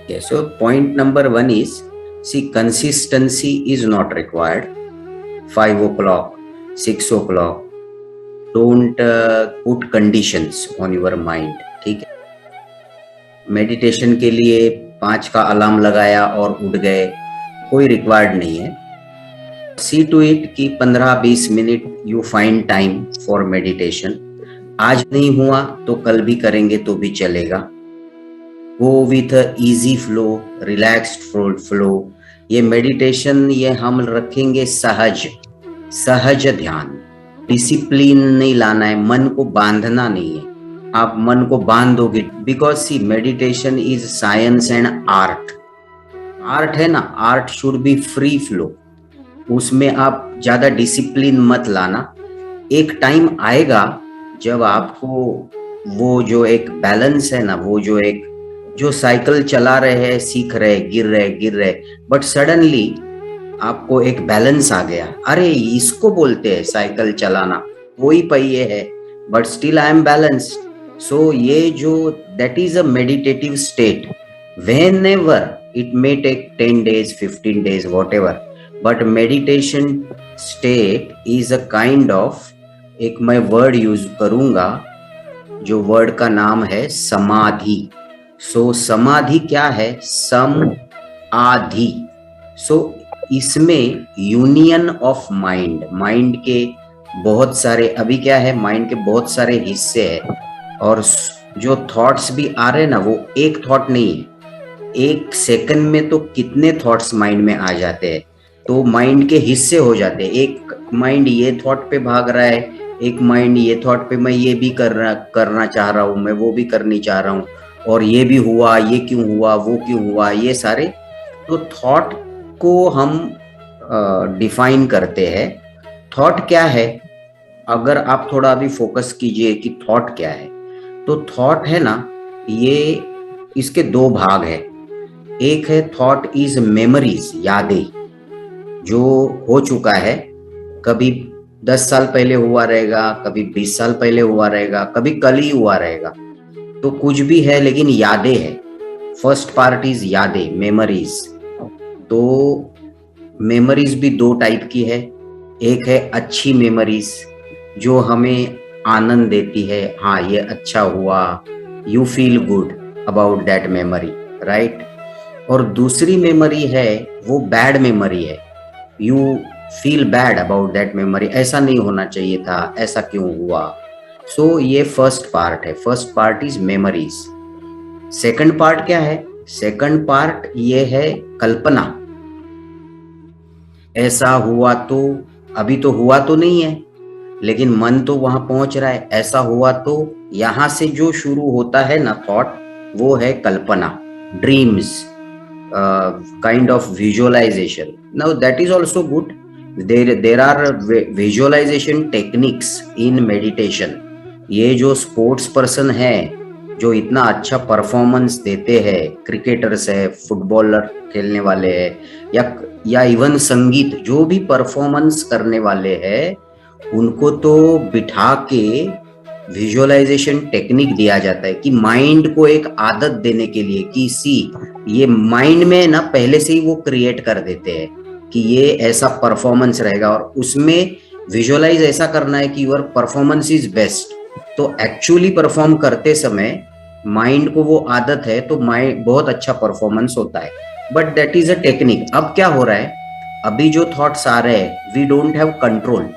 Okay, so point number one is, see, consistency is not required. 5 o'clock, 6 o'clock, don't put conditions on your mind. ठीक है, meditation के लिए 5 का alarm लगाया और उठ गए, कोई रिक्वायर्ड नहीं है. सी टू इट कि 15-20 minute you find time for meditation. आज नहीं हुआ तो कल भी करेंगे तो भी चलेगा. Go with easy flow, relaxed flow. ये मेडिटेशन ये हम रखेंगे सहज ध्यान. डिसिप्लिन नहीं लाना है, मन को बांधना नहीं है. आप मन को बांधोगे, because see meditation is science and art. Art है ना, art should be free flow. उसमें आप ज्यादा डिसिप्लिन मत लाना. एक टाइम आएगा जब आपको वो जो एक बैलेंस है ना, वो जो साइकिल चला रहे हैं, सीख रहे, गिर रहे, बट सडनली आपको एक बैलेंस आ गया. अरे इसको बोलते हैं साइकिल चलाना. वही पहिए है but still I am balanced. So ये जो that is a meditative state. Whenever it may take 10 days, 15 days, whatever, but meditation state is a kind of, एक मैं वर्ड यूज करूंगा, जो वर्ड का नाम है समाधि. सो समाधि क्या है? सम आधि. सो इसमें यूनियन ऑफ माइंड के बहुत सारे, अभी क्या है, माइंड के बहुत सारे हिस्से हैं, और जो थॉट्स भी आ रहे हैं ना, वो एक थॉट नहीं है. एक सेकंड में तो कितने थॉट्स माइंड में आ जाते हैं, तो माइंड के हिस्से हो जाते हैं. एक माइंड ये थॉट पे भाग रहा है, एक माइंड ये थॉट पे, मैं ये भी करना चाह रहा हूँ, मैं वो भी करनी चाह रहा हूँ, और ये भी हुआ, ये क्यों हुआ, वो क्यों हुआ, ये सारे. तो थॉट को हम डिफाइन करते हैं. थॉट क्या है? अगर आप थोड़ा अभी फोकस कीजिए कि थॉट क्या है, तो थॉट है ना, ये इसके 2 भाग है. एक है थॉट इज मेमोरीज, यादें, जो हो चुका है, कभी 10 साल पहले हुआ रहेगा, कभी 20 साल पहले हुआ रहेगा, कभी कल ही हुआ रहेगा. तो कुछ भी है, लेकिन यादें है. फर्स्ट पार्ट इज यादें, मेमोरीज. तो मेमोरीज भी 2 टाइप की है. एक है अच्छी मेमोरीज, जो हमें आनंद देती है, हाँ ये अच्छा हुआ, you feel good about that memory, right. और दूसरी मेमोरी है, वो बैड मेमोरी है, you feel bad about that memory, ऐसा नहीं होना चाहिए था, ऐसा क्यों हुआ. सो ये फर्स्ट पार्ट है. First part is memories. Second part क्या है? सेकंड पार्ट ये है कल्पना. ऐसा हुआ तो, अभी तो हुआ तो नहीं है, लेकिन मन तो वहां पहुंच रहा है. ऐसा हुआ तो, यहां से जो शुरू होता है ना थॉट, वो है कल्पना, dreams, kind of visualization. Now that is also good. There are visualization techniques in meditation. ये जो स्पोर्ट्स पर्सन है, जो इतना अच्छा परफॉर्मेंस देते हैं, क्रिकेटर्स है, फुटबॉलर खेलने वाले हैं, या इवन संगीत, जो भी परफॉर्मेंस करने वाले हैं, उनको तो बिठा के विजुअलाइजेशन टेक्निक दिया जाता है कि माइंड को एक आदत देने के लिए, कि सी ये माइंड में ना पहले से ही वो क्रिएट कर देते हैं कि ये ऐसा परफॉर्मेंस रहेगा, और उसमें विजुअलाइज ऐसा करना है कि योर परफॉर्मेंस इज बेस्ट. तो एक्चुअली परफॉर्म करते समय माइंड को वो आदत है, तो माइंड बहुत अच्छा परफॉर्मेंस होता है. But that is a technique. अब क्या हो रहा है, अभी जो थॉट्स आ रहे हैं, वी डोंट हैव कंट्रोल,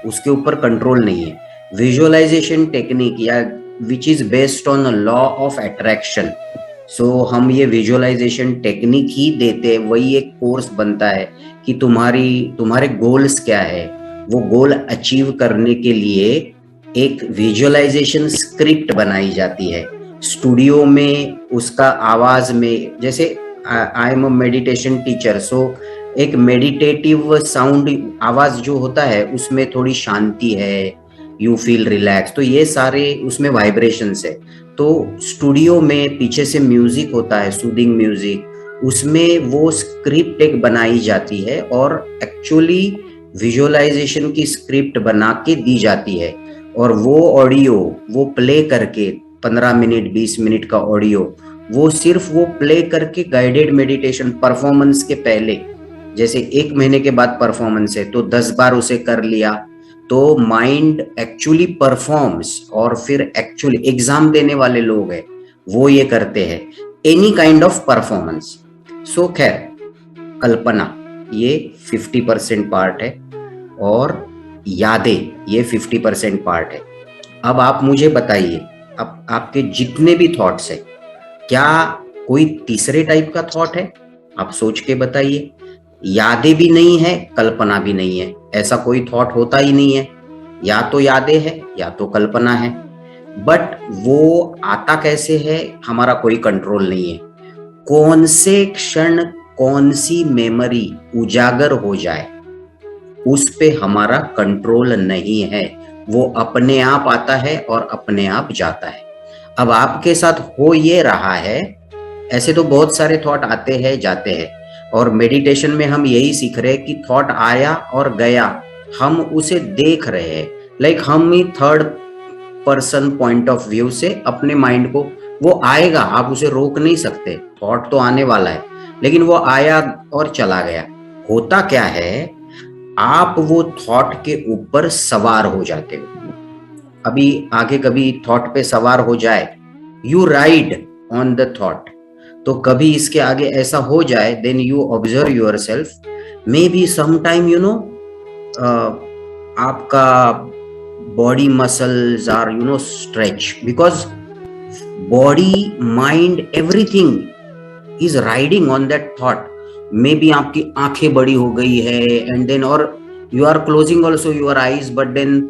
उसके ऊपर कंट्रोल नहीं है. विजुअलाइजेशन टेक्निक, या which is based on law of attraction. So हम ये विजुअलाइजेशन टेक्निक ही देते हैं. वही एक कोर्स बनता है कि तुम्हारे गोल्स क्या है. वो गोल अचीव करने के लिए एक विजुअलाइजेशन स्क्रिप्ट बनाई जाती है स्टूडियो में. उसका आवाज में, जैसे I am a meditation teacher, so एक मेडिटेटिव साउंड, आवाज जो होता है उसमें थोड़ी शांति है, यू फील रिलैक्स, तो ये सारे उसमें वाइब्रेशंस है. तो स्टूडियो में पीछे से म्यूजिक होता है, सूदिंग म्यूजिक, उसमें वो स्क्रिप्ट एक बनाई जाती है, और एक्चुअली विजुअलाइजेशन की स्क्रिप्ट बना के दी जाती है. और वो ऑडियो वो प्ले करके 15 मिनट 20 मिनट का ऑडियो वो सिर्फ वो प्ले करके गाइडेड मेडिटेशन परफॉर्मेंस के पहले, जैसे 1 महीने के बाद परफॉर्मेंस है तो 10 बार उसे कर लिया, तो माइंड एक्चुअली परफॉर्म्स। और फिर एक्चुअली एग्जाम देने वाले लोग हैं वो ये करते हैं, एनी काइंड ऑफ परफॉर्मेंस। सो खैर, कल्पना ये 50% पार्ट है और यादें ये 50% पार्ट है। अब आप मुझे बताइए, अब आपके जितने भी थॉट्स है, क्या कोई तीसरे टाइप का थॉट है? आप सोच के बताइए। यादें भी नहीं है, कल्पना भी नहीं है, ऐसा कोई थॉट होता ही नहीं है। या तो यादें है या तो कल्पना है, बट वो आता कैसे है हमारा कोई कंट्रोल नहीं है। कौन से क्षण कौन सी मेमोरी उजागर हो जाए उस पे हमारा कंट्रोल नहीं है, वो अपने आप आता है और अपने आप जाता है। अब आपके साथ हो ये रहा है, ऐसे तो बहुत सारे थॉट आते हैं जाते हैं, और मेडिटेशन में हम यही सीख रहे हैं कि थॉट आया और गया, हम उसे देख रहे हैं। लाइक हम ही third person point of view से अपने माइंड को, वो आएगा, आप उसे रोक नहीं सकते, थॉट तो आने वाला है, लेकिन वो आया और चला गया। होता क्या है, आप वो थॉट के ऊपर सवार हो जाते हो। अभी आगे कभी थॉट पे सवार हो जाए, you ride on the thought, तो कभी इसके आगे ऐसा हो जाए, then you observe yourself, maybe sometime you know आपका body muscles are you know stretch, because body mind everything is riding on that thought. Maybe आपकी आंखें बड़ी हो गई है, एंड देन और you are closing also your eyes, but then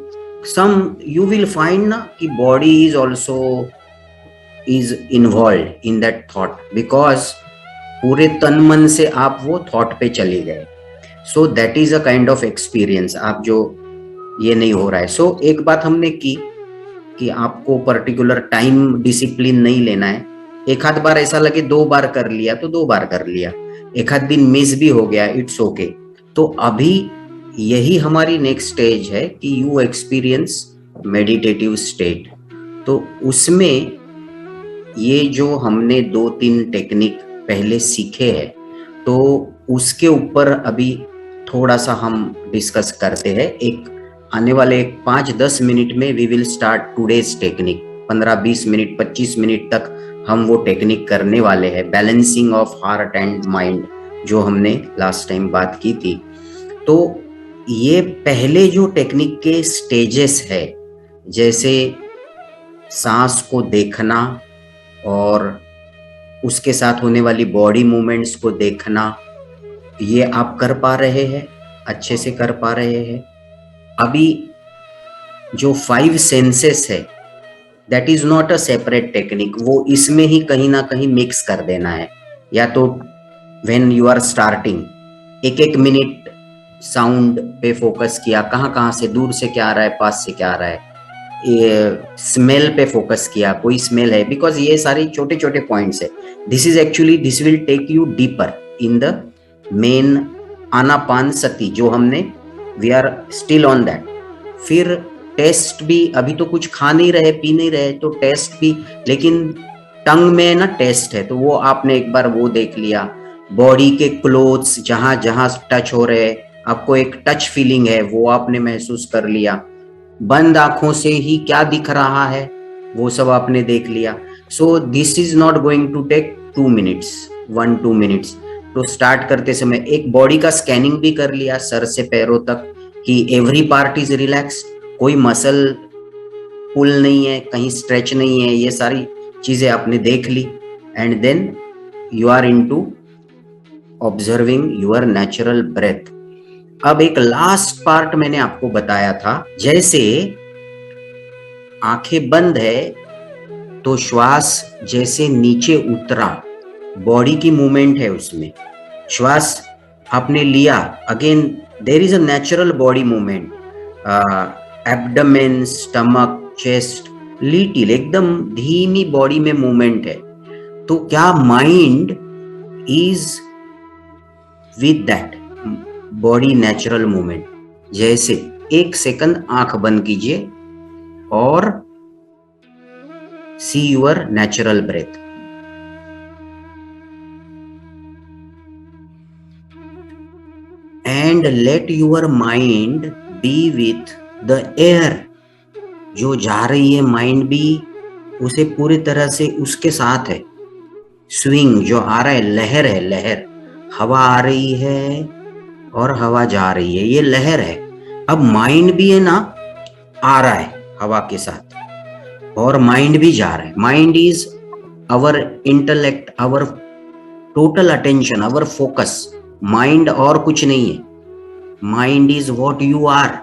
some you will find na कि body is also is involved in that thought, because पूरे तन मन से आप वो थॉट पे चले गए। So that is a kind of experience, आप जो ये नहीं हो रहा है। सो एक बात हमने की कि आपको पर्टिकुलर टाइम डिसिप्लिन नहीं लेना है। एक आध बार ऐसा लगे 2 बार कर लिया तो 2 बार कर लिया, एक आध दिन मिस भी हो गया, इट्स ओके। तो अभी यही हमारी नेक्स्ट स्टेज है कि यू एक्सपीरियंस मेडिटेटिव स्टेट। तो उसमें ये जो हमने 2-3 टेक्निक पहले सीखे हैं, तो उसके ऊपर अभी थोड़ा सा हम डिस्कस करते हैं। एक आने वाले 5-10 मिनट में we will start today's technique. 15-20 minute 25 minute तक हम वो टेक्निक करने वाले हैं, balancing of heart and mind, जो हमने लास्ट टाइम बात की थी। तो ये पहले जो टेक्निक के स्टेजेस है, जैसे सांस को देखना और उसके साथ होने वाली बॉडी मूवमेंट्स को देखना, ये आप कर पा रहे हैं, अच्छे से कर पा रहे हैं। अभी जो 5 सेंसेस है, that is not a separate technique, वो इसमें ही कहीं ना कहीं मिक्स कर देना है। या तो when you are starting 1-1 minute sound पे फोकस किया, कहाँ कहाँ से, दूर से क्या आ रहा है, पास से क्या आ रहा है, ये स्मेल पे फोकस किया, कोई स्मेल है, बिकॉज ये सारे छोटे छोटे पॉइंट्स है। This is actually, this will take you deeper in the main Anapana Sati जो हमने, we are still on that. फिर टेस्ट भी, अभी तो कुछ खा नहीं रहे पी नहीं रहे, तो टेस्ट भी, लेकिन टंग में ना टेस्ट है, तो वो आपने एक बार वो देख लिया। बॉडी के क्लोथ्स जहां जहां टच हो रहे, आपको एक टच फीलिंग है, वो आपने महसूस कर लिया। बंद आंखों से ही क्या दिख रहा है, वो सब आपने देख लिया। So this is not going to take 2 minutes, 1-2 minutes. तो स्टार्ट करते समय एक बॉडी का स्कैनिंग भी कर लिया, सर से पैरों तक, कि एवरी पार्ट इज रिलैक्स, कोई मसल पुल नहीं है, कहीं स्ट्रेच नहीं है, ये सारी चीजें आपने देख ली। And then you are into observing your natural breath. अब एक लास्ट पार्ट मैंने आपको बताया था, जैसे आंखें बंद है तो श्वास जैसे नीचे उतरा, बॉडी की मूवमेंट है उसमें, श्वास आपने लिया, again there is a natural body movement, abdomen, stomach, chest, little एकदम धीमी बॉडी में मूवमेंट है। तो क्या mind is with that body natural movement? जैसे 1 सेकंड आंख बंद कीजिए और see your natural breath. And let your mind be with the air. जो जा रही है माइंड भी उसे पूरी तरह से उसके साथ है। स्विंग जो आ रहा है, लहर है, लहर, हवा आ रही है और हवा जा रही है, ये लहर है। अब माइंड भी है ना, आ रहा है हवा के साथ और माइंड भी जा रहा है। Mind is our intellect, our total attention, our focus. Mind और कुछ नहीं है। Mind is what you are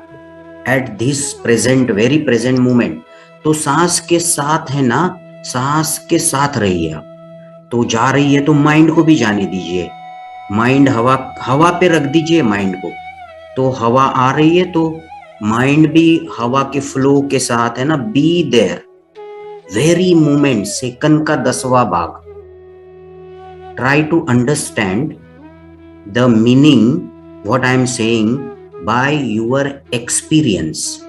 at this present, very present moment. तो सांस के साथ है ना, सांस के साथ रहिए आप। तो जा रही है तो माइंड को भी जाने दीजिए। माइंड हवा, हवा पे रख दीजिए माइंड को। तो हवा आ रही है तो माइंड भी हवा के फ्लो के साथ है ना, be there, very moment, second का 10वां भाग। Try to understand the meaning what I am saying by your experience.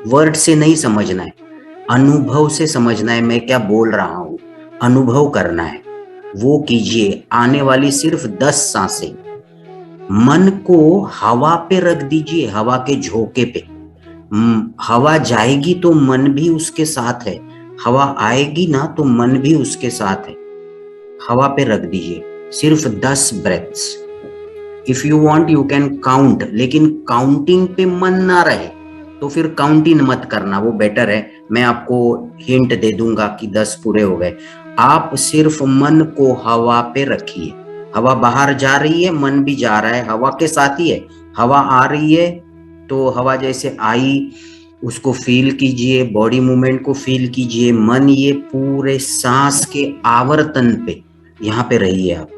Word से नहीं समझना है, अनुभव से समझना है मैं क्या बोल रहा हूं, अनुभव करना है। वो कीजिए। आने वाली सिर्फ 10 सांसें। मन को हवा पे रख दीजिए, हवा के झोंके पे। हवा जाएगी तो मन भी उसके साथ है, हवा आएगी ना तो मन भी उसके साथ है। हवा पे रख दीजिए सिर्फ 10 breaths. If you want you can count, लेकिन काउंटिंग पे मन ना रहे तो फिर काउंटिंग मत करना, वो बेटर है। मैं आपको हिंट दे दूंगा कि 10 पूरे हो गए। आप सिर्फ मन को हवा पे रखिए। हवा बाहर जा रही है, मन भी जा रहा है, हवा के साथ ही है। हवा आ रही है तो हवा जैसे आई उसको फील कीजिए, बॉडी मूवमेंट को फील कीजिए। मन ये पूरे सांस के आवर्तन पे यहाँ पे रहिए आप।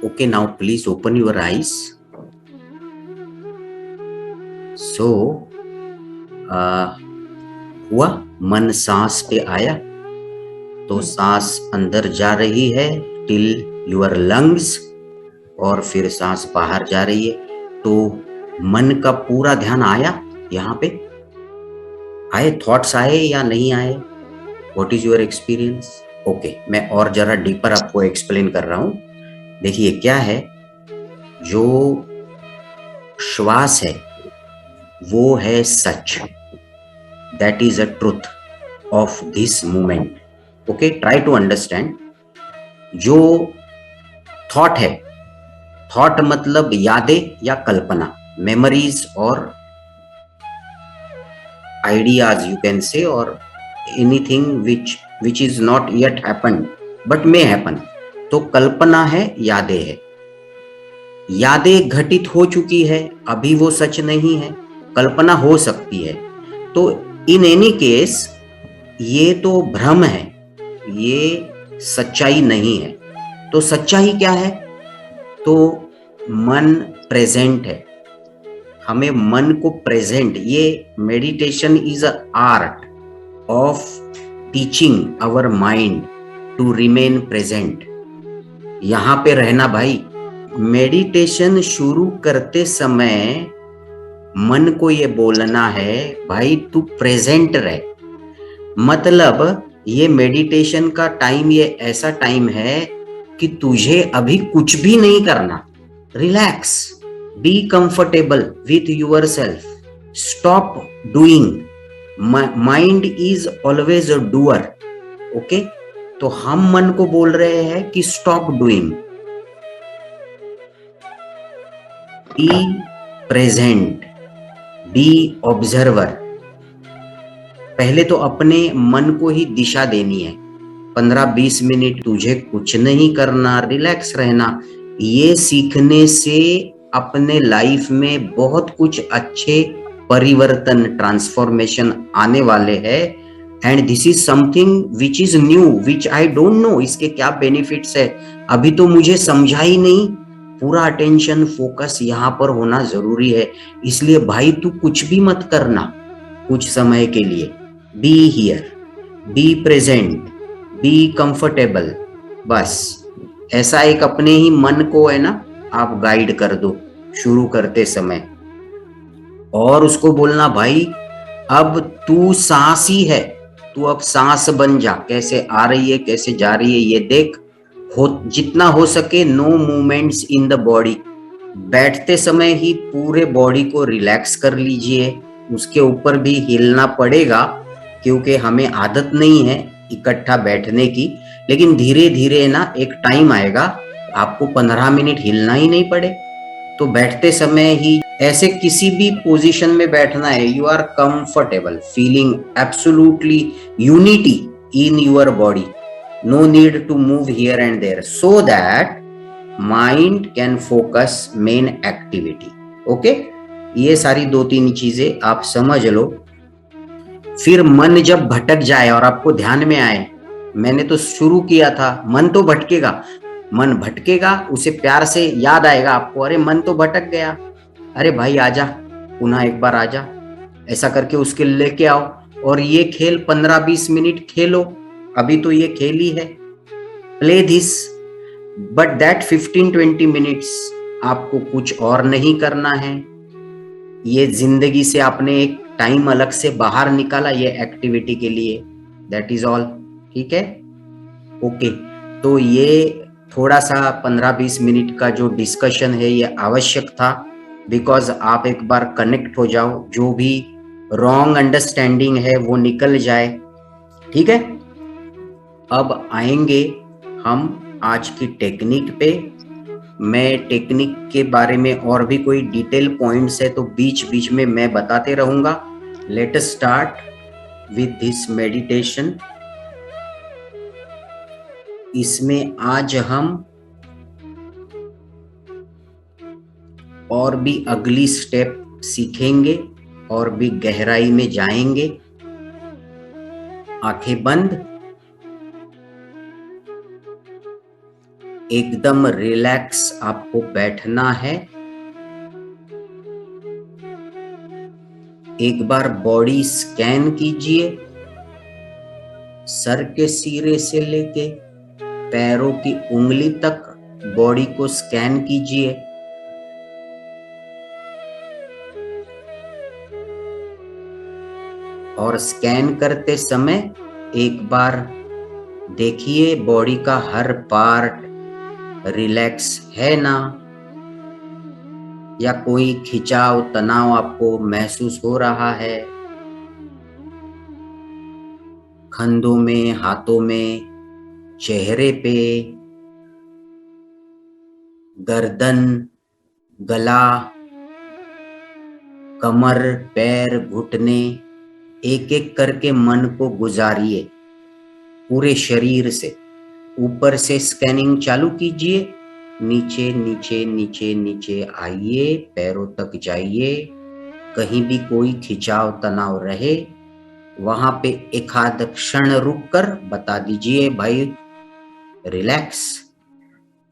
Okay, now please open your eyes. So, हुआ, मन सांस पे आया तो सांस अंदर जा रही है टिल योर लंग्स और फिर सांस बाहर जा रही है। तो मन का पूरा ध्यान आया यहाँ पे? आए, थॉट्स आए या नहीं आए? What is your experience? Okay, मैं और जरा डीपर आपको एक्सप्लेन कर रहा हूँ। देखिए क्या है, जो श्वास है वो है सच, that is a truth of this moment. Okay, try to understand. जो थॉट है, थॉट मतलब यादें या कल्पना, मेमोरीज और ideas you can say, or anything which is not yet happened but may happen. तो कल्पना है, यादें है। यादें घटित हो चुकी है, अभी वो सच नहीं है, कल्पना हो सकती है। तो इन एनी केस ये तो भ्रम है, ये सच्चाई नहीं है। तो सच्चाई क्या है? तो मन प्रेजेंट है। हमें मन को प्रेजेंट, ये meditation is a art of teaching our mind to remain present. यहां पे रहना भाई। मेडिटेशन शुरू करते समय मन को ये बोलना है, भाई तू प्रेजेंट रह। मतलब ये मेडिटेशन का टाइम ये ऐसा टाइम है कि तुझे अभी कुछ भी नहीं करना। Relax, be comfortable with your self, stop doing. Mind is always a doer. Okay, तो हम मन को बोल रहे हैं कि stop doing, be present, be observer. पहले तो अपने मन को ही दिशा देनी है। 15-20 मिनट तुझे कुछ नहीं करना, रिलैक्स रहना। ये सीखने से अपने लाइफ में बहुत कुछ अच्छे परिवर्तन, ट्रांसफॉर्मेशन आने वाले हैं। And this is something which is new, which I don't know इसके क्या बेनिफिट्स है, अभी तो मुझे समझा ही नहीं। पूरा अटेंशन फोकस यहाँ पर होना जरूरी है। इसलिए भाई तू कुछ भी मत करना कुछ समय के लिए। Be here, B present, be comfortable. बस ऐसा एक अपने ही मन को है ना, आप गाइड कर दो शुरू करते समय। और उसको बोलना, भाई अब तू सांस ही है, तू अब सांस बन जा। कैसे आ रही है, कैसे जा रही है, ये देख। हो जितना हो सके no movements in the body. बैठते समय ही पूरे बॉडी को रिलैक्स कर लीजिए। उसके ऊपर भी हिलना पड़ेगा क्योंकि हमें आदत नहीं है इकट्ठा बैठने की। लेकिन धीरे धीरे ना एक टाइम आएगा आपको 15 मिनट हिलना ही नहीं पड़े। तो बैठते समय ही ऐसे किसी भी पोजीशन में बैठना है। You are comfortable, feeling absolutely unity in your body. No need to move here and there so that mind can focus main activity. Okay, ये सारी 2-3 चीजें आप समझ लो। फिर मन जब भटक जाए और आपको ध्यान में आए, मैंने तो शुरू किया था, मन तो भटकेगा। मन भटकेगा, उसे प्यार से याद आएगा आपको, अरे मन तो भटक गया, अरे भाई आजा, पुनः एक बार आजा। ऐसा करके उसके लेके आओ और ये खेल 15-20 मिनट खेलो। अभी तो ये खेल ही है, play this. But that 15-20 minutes आपको कुछ और नहीं करना है। ये जिंदगी से आपने एक टाइम अलग से बाहर निकाला ये एक्टिविटी के लिए, दैट इज ऑल। ठीक है, ओके। तो ये थोड़ा सा 15-20 मिनट का जो डिस्कशन है ये आवश्यक था, बिकॉज आप एक बार कनेक्ट हो जाओ, जो भी रॉन्ग अंडरस्टैंडिंग है वो निकल जाए। ठीक है, अब आएंगे हम आज की टेक्निक पे। मैं टेक्निक के बारे में और भी कोई डिटेल पॉइंट्स है तो बीच बीच में मैं बताते रहूंगा। Let us start with this meditation. इसमें आज हम और भी अगली स्टेप सीखेंगे और भी गहराई में जाएंगे। आंखें बंद, एकदम रिलैक्स आपको बैठना है। एक बार बॉडी स्कैन कीजिए, सर के सिरे से लेके पैरों की उंगली तक बॉडी को स्कैन कीजिए। और स्कैन करते समय एक बार देखिए बॉडी का हर पार्ट रिलैक्स है ना, या कोई खिंचाव तनाव आपको महसूस हो रहा है। कंधों में, हाथों में, चेहरे पे, गर्दन, गला, कमर, पैर, घुटने, एक एक करके मन को गुजारिए पूरे शरीर से। ऊपर से स्कैनिंग चालू कीजिए, नीचे नीचे नीचे नीचे आइए, पैरों तक जाइए। कहीं भी कोई खिंचाव तनाव रहे, वहां पे एक आध क्षण रुक कर बता दीजिए, भाई रिलैक्स,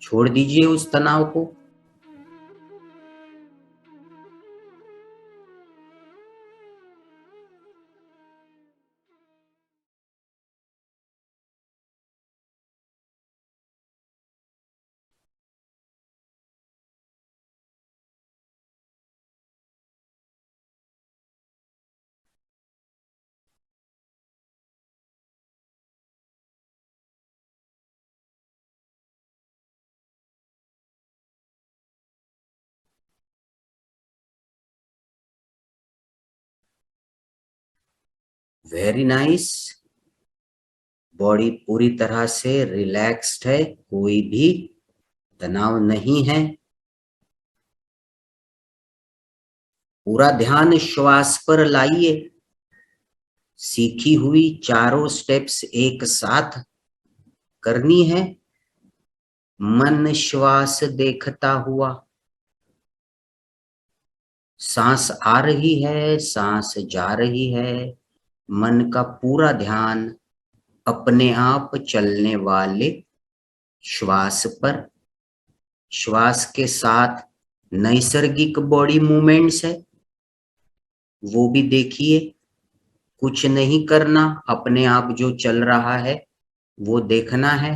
छोड़ दीजिए उस तनाव को। Very nice. बॉडी पूरी तरह से रिलैक्स्ड है, कोई भी तनाव नहीं है। पूरा ध्यान श्वास पर लाइए। सीखी हुई चारों स्टेप्स एक साथ करनी है। मन श्वास देखता हुआ, सांस आ रही है, सांस जा रही है। मन का पूरा ध्यान अपने आप चलने वाले श्वास पर। श्वास के साथ नैसर्गिक बॉडी मूवमेंट्स है, वो भी देखिए। कुछ नहीं करना, अपने आप जो चल रहा है वो देखना है।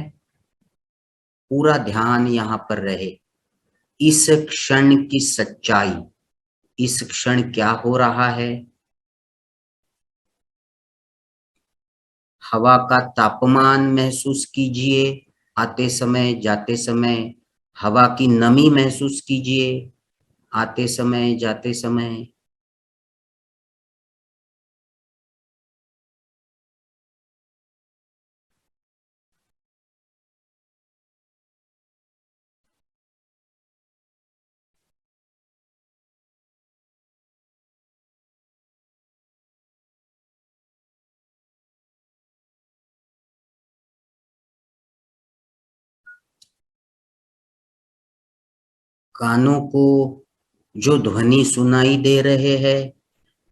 पूरा ध्यान यहाँ पर रहे, इस क्षण की सच्चाई, इस क्षण क्या हो रहा है। हवा का तापमान महसूस कीजिए, आते समय जाते समय। हवा की नमी महसूस कीजिए, आते समय जाते समय। कानों को जो ध्वनि सुनाई दे रहे हैं,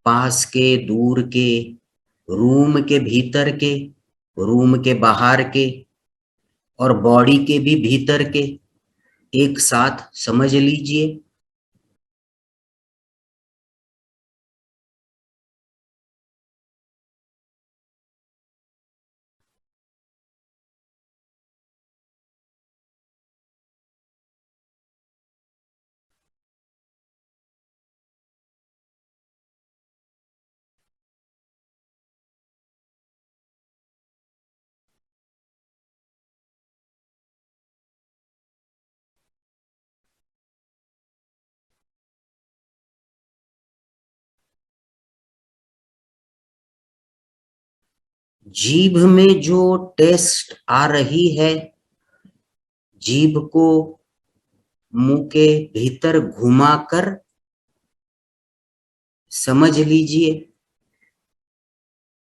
पास के, दूर के, रूम के भीतर के, रूम के बाहर के, और बॉडी के भी भीतर के, एक साथ समझ लीजिए। जीभ में जो टेस्ट आ रही है, जीभ को मुंह के भीतर घुमाकर समझ लीजिए,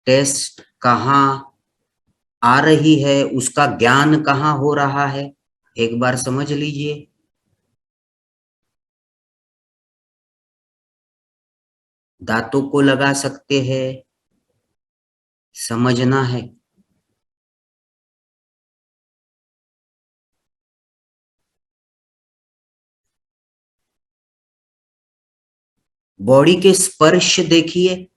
टेस्ट कहाँ आ रही है, उसका ज्ञान कहाँ हो रहा है, एक बार समझ लीजिए। दांतों को लगा सकते हैं, समझना है। बॉडी के स्पर्श देखिए,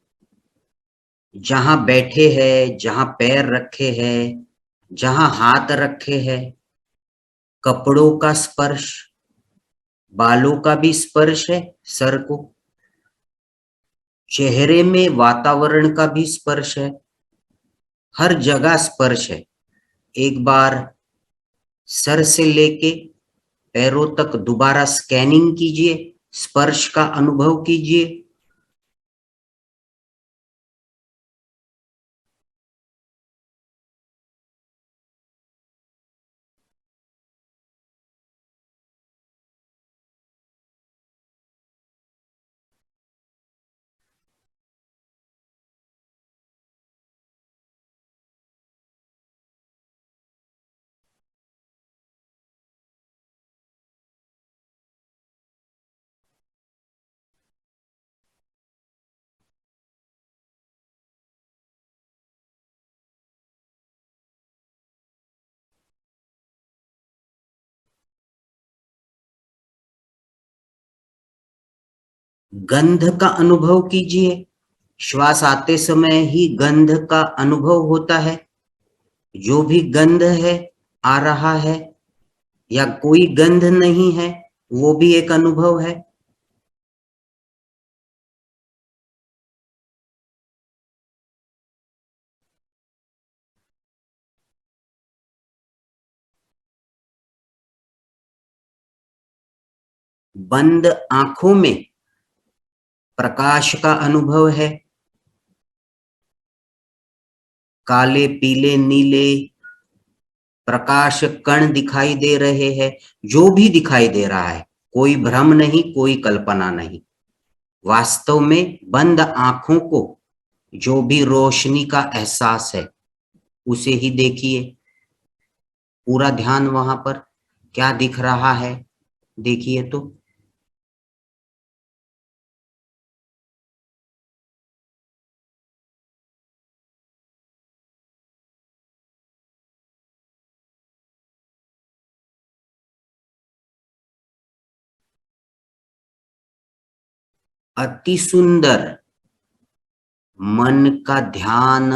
जहां बैठे हैं, जहां पैर रखे हैं, जहां हाथ रखे हैं। कपड़ों का स्पर्श, बालों का भी स्पर्श है, सर को। चेहरे में वातावरण का भी स्पर्श है, हर जगह स्पर्श है। एक बार सर से लेके पैरों तक दोबारा स्कैनिंग कीजिए, स्पर्श का अनुभव कीजिए। गंध का अनुभव कीजिए। श्वास आते समय ही गंध का अनुभव होता है। जो भी गंध है आ रहा है या कोई गंध नहीं है, वो भी एक अनुभव है। बंद आंखों में प्रकाश का अनुभव है। काले, पीले, नीले प्रकाश कण दिखाई दे रहे हैं। जो भी दिखाई दे रहा है, कोई भ्रम नहीं, कोई कल्पना नहीं। वास्तव में बंद आंखों को जो भी रोशनी का एहसास है, उसे ही देखिए। पूरा ध्यान वहां पर क्या दिख रहा है देखिए तो। अति सुंदर। मन का ध्यान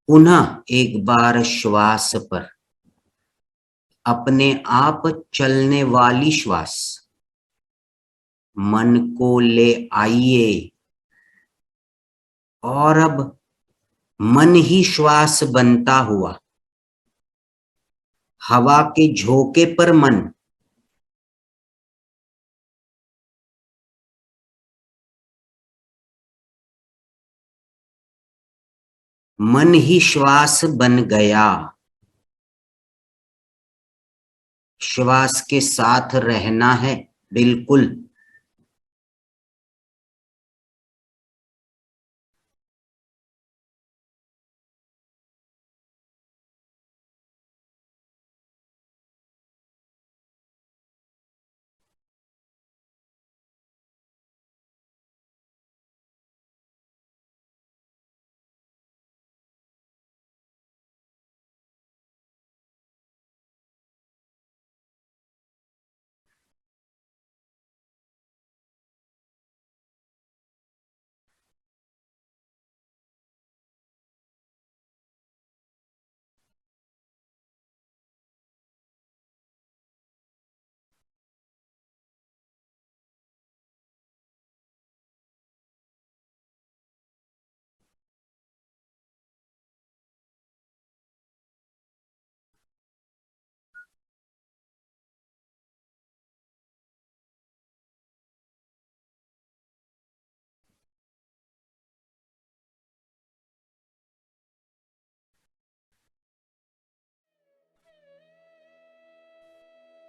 पुनः एक बार श्वास पर, अपने आप चलने वाली श्वास। मन को ले आइए और अब मन ही श्वास बनता हुआ, हवा के झोंके पर मन, मन ही श्वास बन गया। श्वास के साथ रहना है, बिल्कुल।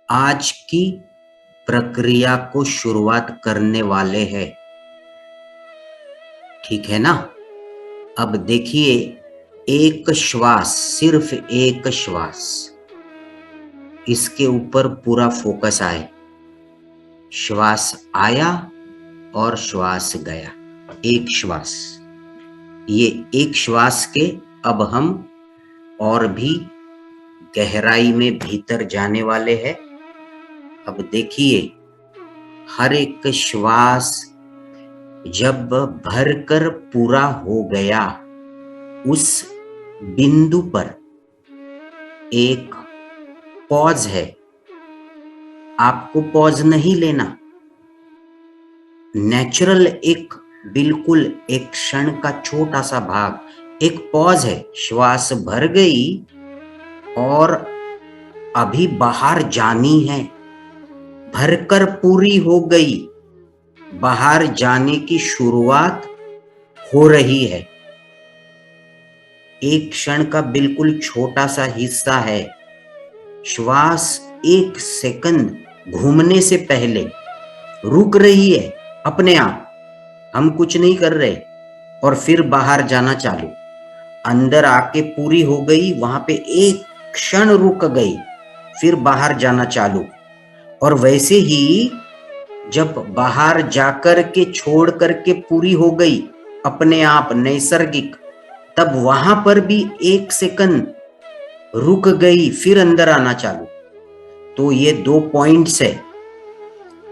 आज की प्रक्रिया को शुरुआत करने वाले हैं, ठीक है ना। अब देखिए, एक श्वास, सिर्फ एक श्वास, इसके ऊपर पूरा फोकस आए। श्वास आया और श्वास गया, एक श्वास। ये एक श्वास के अब हम और भी गहराई में भीतर जाने वाले हैं। अब देखिए, हर एक श्वास जब भरकर पूरा हो गया, उस बिंदु पर एक पॉज है। आपको पॉज नहीं लेना, नेचुरल एक, बिल्कुल एक क्षण का छोटा सा भाग, एक पॉज है। श्वास भर गई और अभी बाहर जानी है, भरकर पूरी हो गई, बाहर जाने की शुरुआत हो रही है। एक क्षण का बिल्कुल छोटा सा हिस्सा है। श्वास एक सेकंड घूमने से पहले रुक रही है अपने आप, हम कुछ नहीं कर रहे, और फिर बाहर जाना चालू। अंदर आके पूरी हो गई, वहां पे एक क्षण रुक गई, फिर बाहर जाना चालू। और वैसे ही जब बाहर जाकर के छोड़ करके पूरी हो गई अपने आप नैसर्गिक, तब वहां पर भी एक सेकंड रुक गई, फिर अंदर आना चालू। तो ये 2 पॉइंट्स है।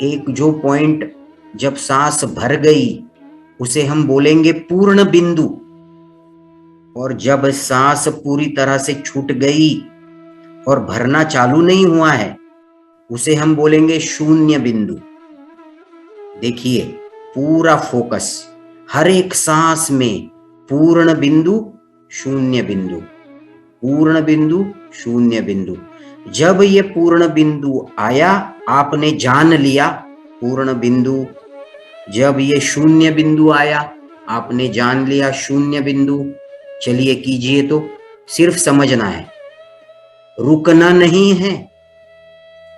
एक जो पॉइंट जब सांस भर गई उसे हम बोलेंगे पूर्ण बिंदु, और जब सांस पूरी तरह से छूट गई और भरना चालू नहीं हुआ है उसे हम बोलेंगे शून्य बिंदु। देखिए, पूरा फोकस हर एक सांस में, पूर्ण बिंदु, शून्य बिंदु, पूर्ण बिंदु, शून्य बिंदु। जब ये पूर्ण बिंदु आया आपने जान लिया पूर्ण बिंदु, जब ये शून्य बिंदु आया आपने जान लिया शून्य बिंदु। चलिए कीजिए, तो सिर्फ समझना है, रुकना नहीं है।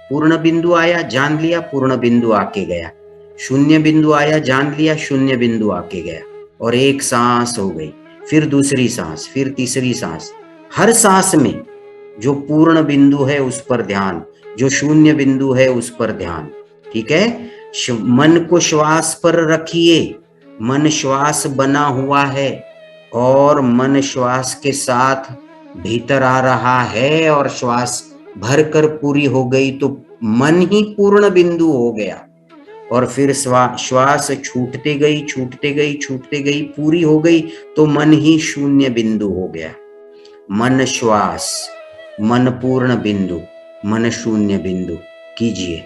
पूर्ण बिंदु आया जान लिया पूर्ण बिंदु आके गया, शून्य बिंदु आया जान लिया शून्य बिंदु आके गया, और एक सांस हो गई, फिर दूसरी सांस, फिर तीसरी सांस। हर सांस में जो पूर्ण बिंदु है उस पर ध्यान, जो शून्य बिंदु है उस पर ध्यान। ठीक है? मन को श्वास पर रखिए। मन श्वास बना हुआ है और मन श्वास के साथ भीतर आ रहा है, और श्वास भरकर पूरी हो गई तो मन ही पूर्ण बिंदु हो गया। और फिर श्वास छूटते गई छूटते गई छूटते गई पूरी हो गई तो मन ही शून्य बिंदु हो गया। मन श्वास, मन पूर्ण बिंदु, मन शून्य बिंदु। कीजिए।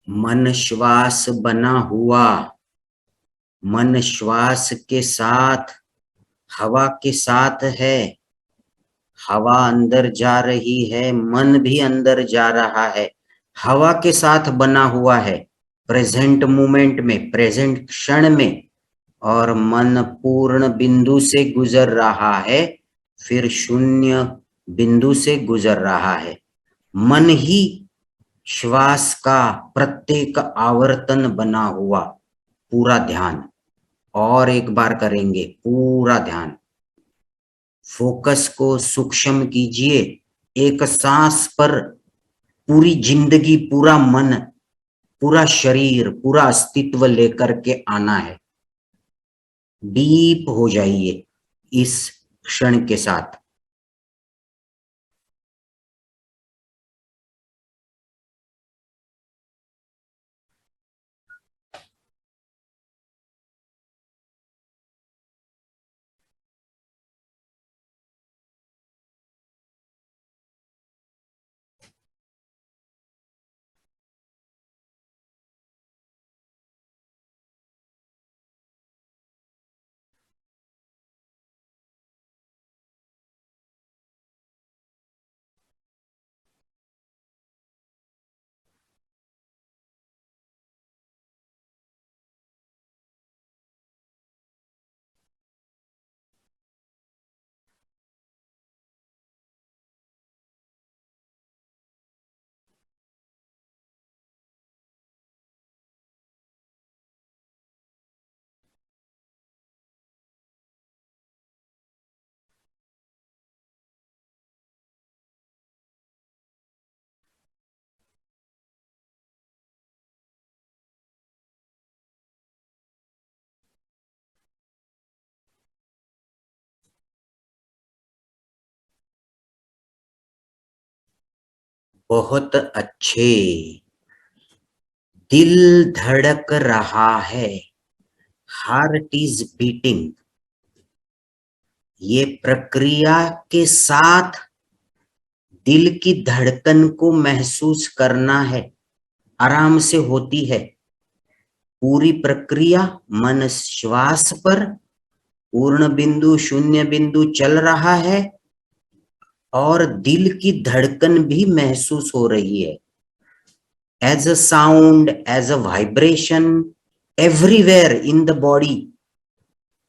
मन श्वास बना हुआ, मन श्वास के साथ, हवा के साथ है। हवा अंदर जा रही है, मन भी अंदर जा रहा है, हवा के साथ बना हुआ है प्रेजेंट मोमेंट में, प्रेजेंट क्षण में। और मन पूर्ण बिंदु से गुजर रहा है, फिर शून्य बिंदु से गुजर रहा है। मन ही श्वास का प्रत्येक आवर्तन बना हुआ। पूरा ध्यान, और एक बार करेंगे, पूरा ध्यान। फोकस को सूक्ष्म कीजिए, एक सांस पर पूरी जिंदगी, पूरा मन, पूरा शरीर, पूरा अस्तित्व लेकर के आना है। डीप हो जाइए इस क्षण के साथ। बहुत अच्छे। दिल धड़क रहा है, हार्ट इज बीटिंग। ये प्रक्रिया के साथ दिल की धड़कन को महसूस करना है, आराम से होती है। पूरी प्रक्रिया मन श्वास पर पूर्ण बिंदु शून्य बिंदु चल रहा है और दिल की धड़कन भी महसूस हो रही है। As a sound, as a vibration, everywhere in the body.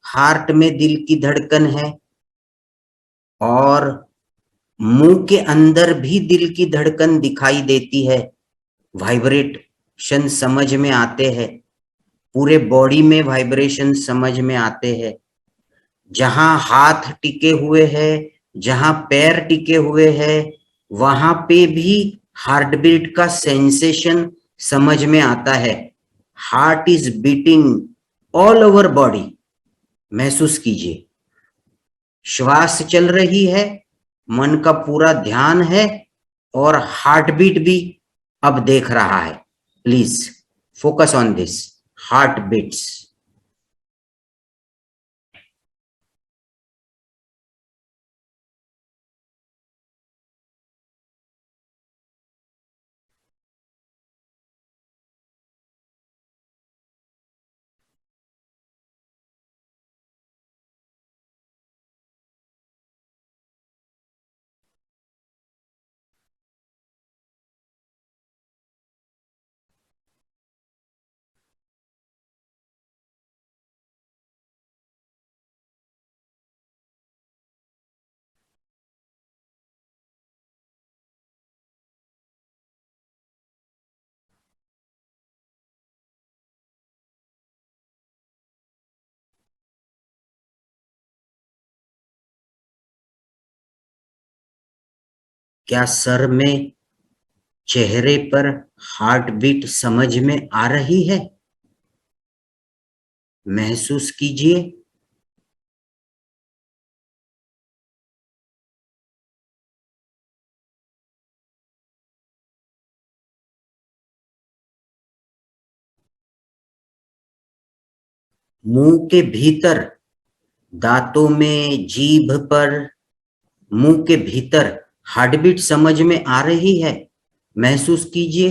Heart में दिल की धड़कन है और मुंह के अंदर भी दिल की धड़कन दिखाई देती है। वाइब्रेशन समझ में आते हैं, पूरे बॉडी में वाइब्रेशन समझ में आते हैं। जहां हाथ टिके हुए हैं, जहां पैर टिके हुए हैं, वहां पे भी हार्ट बीट का सेंसेशन समझ में आता है। Heart is beating all over body, महसूस कीजिए। श्वास चल रही है, मन का पूरा ध्यान है और हार्ट बीट भी अब देख रहा है। Please focus on this heart beats. क्या सर में, चेहरे पर हार्ट बीट समझ में आ रही है? महसूस कीजिए। मुंह के भीतर, दांतों में, जीभ पर, मुंह के भीतर हार्ट बीट समझ में आ रही है? महसूस कीजिए।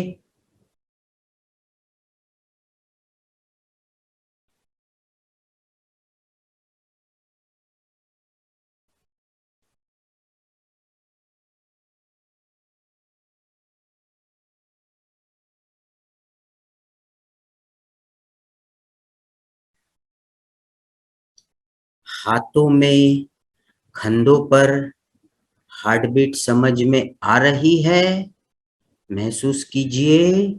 हाथों में, कंधों पर हार्ट बीट समझ में आ रही है? महसूस कीजिए।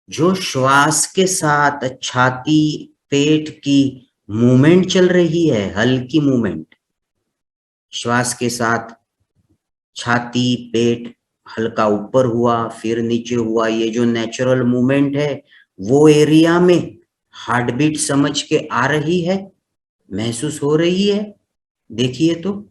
जो श्वास के साथ छाती, पेट की मूवमेंट चल रही है, हल्की मूवमेंट, श्वास के साथ छाती, पेट हल्का ऊपर हुआ फिर नीचे हुआ, ये जो नेचुरल मूवमेंट है, वो एरिया में हार्ट बीट समझ के आ रही है, महसूस हो रही है? देखिए तो।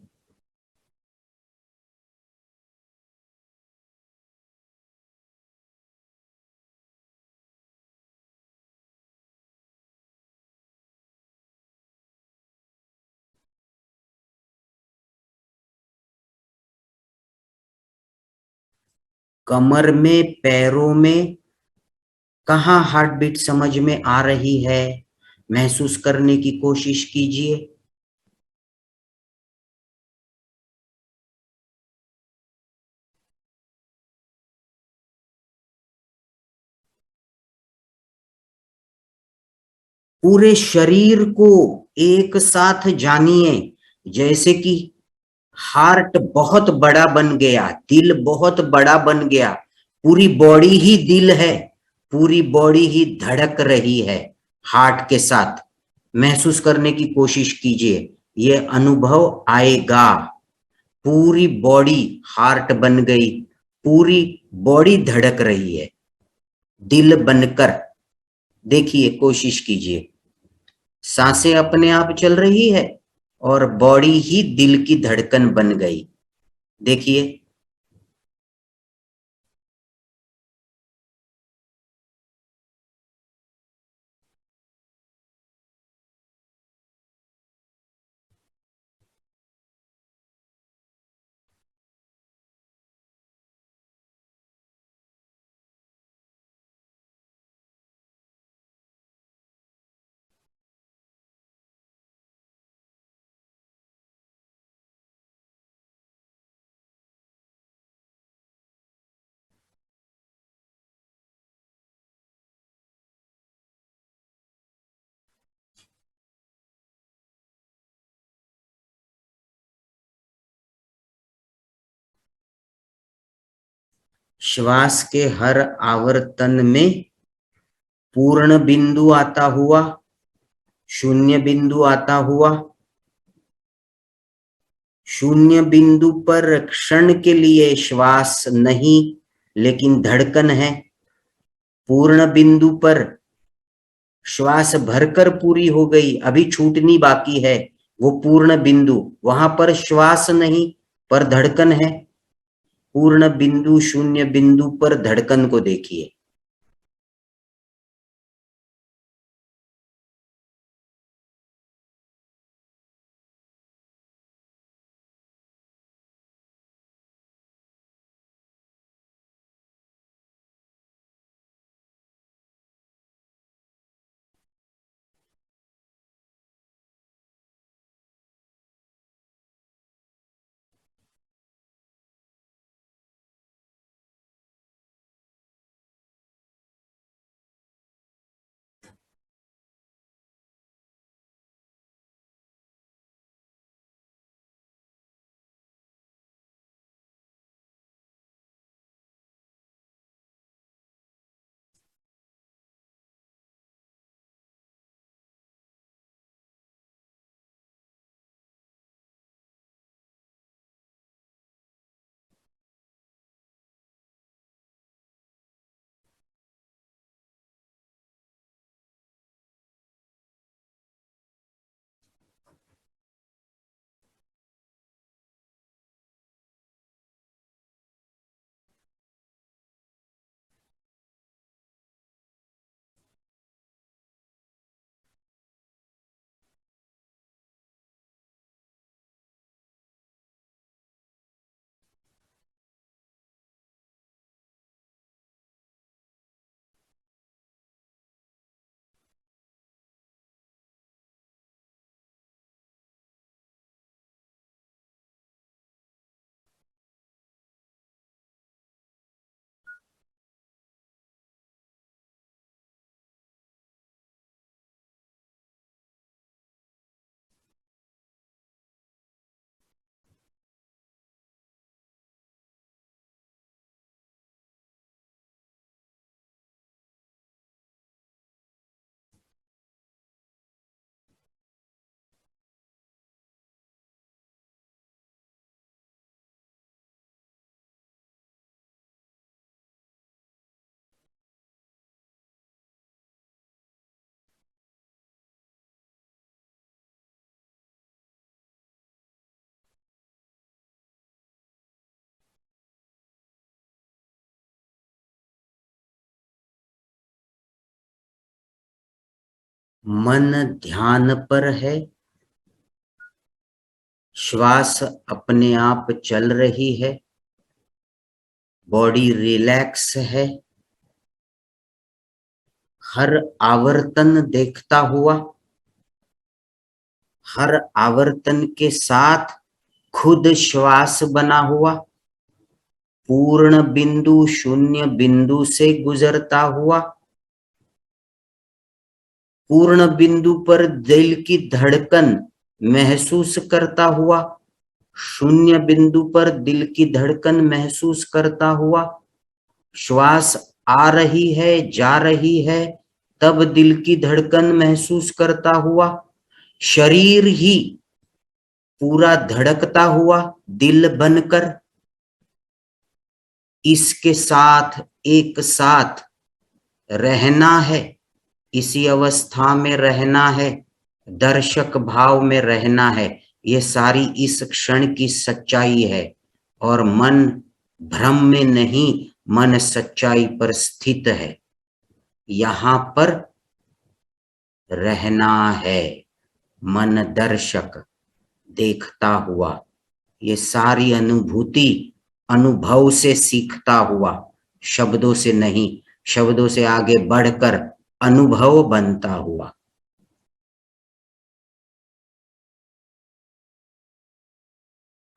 कमर में, पैरों में कहाँ हार्ट बीट समझ में आ रही है? महसूस करने की कोशिश कीजिए। पूरे शरीर को एक साथ जानिए, जैसे कि हार्ट बहुत बड़ा बन गया, दिल बहुत बड़ा बन गया, पूरी बॉडी ही दिल है, पूरी बॉडी ही धड़क रही है हार्ट के साथ। महसूस करने की कोशिश कीजिए, ये अनुभव आएगा। पूरी बॉडी हार्ट बन गई, पूरी बॉडी धड़क रही है दिल बनकर। देखिए, कोशिश कीजिए, सांसें अपने आप चल रही है और बॉडी ही दिल की धड़कन बन गई। देखिए, श्वास के हर आवर्तन में पूर्ण बिंदु आता हुआ, शून्य बिंदु आता हुआ, शून्य बिंदु पर क्षण के लिए श्वास नहीं लेकिन धड़कन है। पूर्ण बिंदु पर श्वास भरकर पूरी हो गई, अभी छूटनी बाकी है, वो पूर्ण बिंदु, वहां पर श्वास नहीं पर धड़कन है। पूर्ण बिंदु, शून्य बिंदु पर धड़कन को देखिए। मन ध्यान पर है, श्वास अपने आप चल रही है, बॉडी रिलैक्स है, हर आवर्तन देखता हुआ, हर आवर्तन के साथ खुद श्वास बना हुआ, पूर्ण बिंदु शून्य बिंदु से गुजरता हुआ, पूर्ण बिंदु पर दिल की धड़कन महसूस करता हुआ, शून्य बिंदु पर दिल की धड़कन महसूस करता हुआ, श्वास आ रही है जा रही है तब दिल की धड़कन महसूस करता हुआ, शरीर ही पूरा धड़कता हुआ दिल बनकर इसके साथ एक साथ रहना है, इसी अवस्था में रहना है, दर्शक भाव में रहना है। ये सारी इस क्षण की सच्चाई है। और मन भ्रम में नहीं, मन सच्चाई पर स्थित है। यहां पर रहना है, मन दर्शक देखता हुआ। ये सारी अनुभूति अनुभव से सीखता हुआ, शब्दों से नहीं, शब्दों से आगे बढ़कर अनुभव बनता हुआ।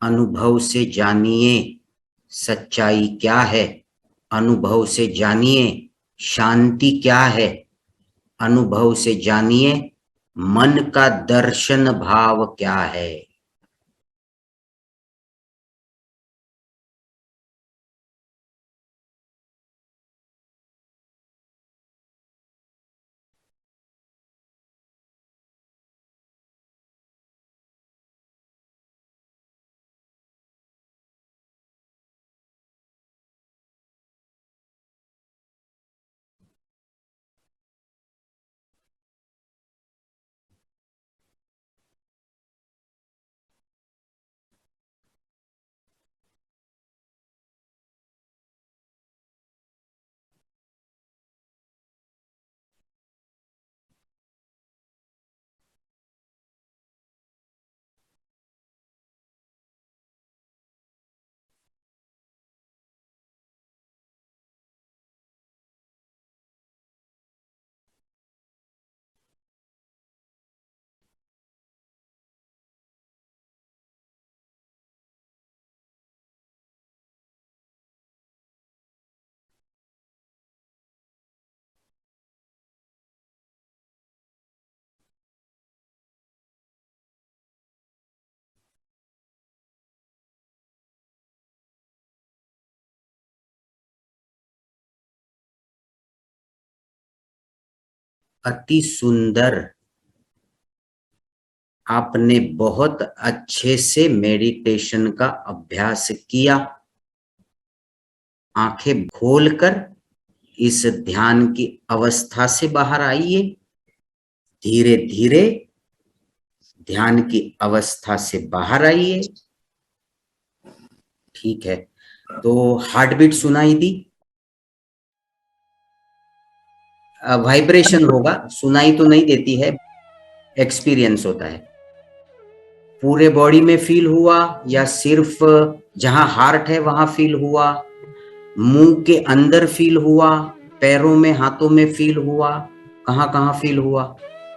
अनुभव से जानिए सच्चाई क्या है, अनुभव से जानिए शांति क्या है, अनुभव से जानिए मन का दर्शन भाव क्या है। अति सुंदर, आपने बहुत अच्छे से मेडिटेशन का अभ्यास किया। आंखें खोलकर इस ध्यान की अवस्था से बाहर आइए। धीरे धीरे ध्यान की अवस्था से बाहर आइए। ठीक है, तो हार्ट बीट सुनाई दी? वाइब्रेशन होगा, सुनाई तो नहीं देती है, एक्सपीरियंस होता है। पूरे बॉडी में फील हुआ या सिर्फ जहां हार्ट है वहां फील हुआ? मुंह के अंदर फील हुआ? पैरों में, हाथों में फील हुआ? कहां कहां फील हुआ?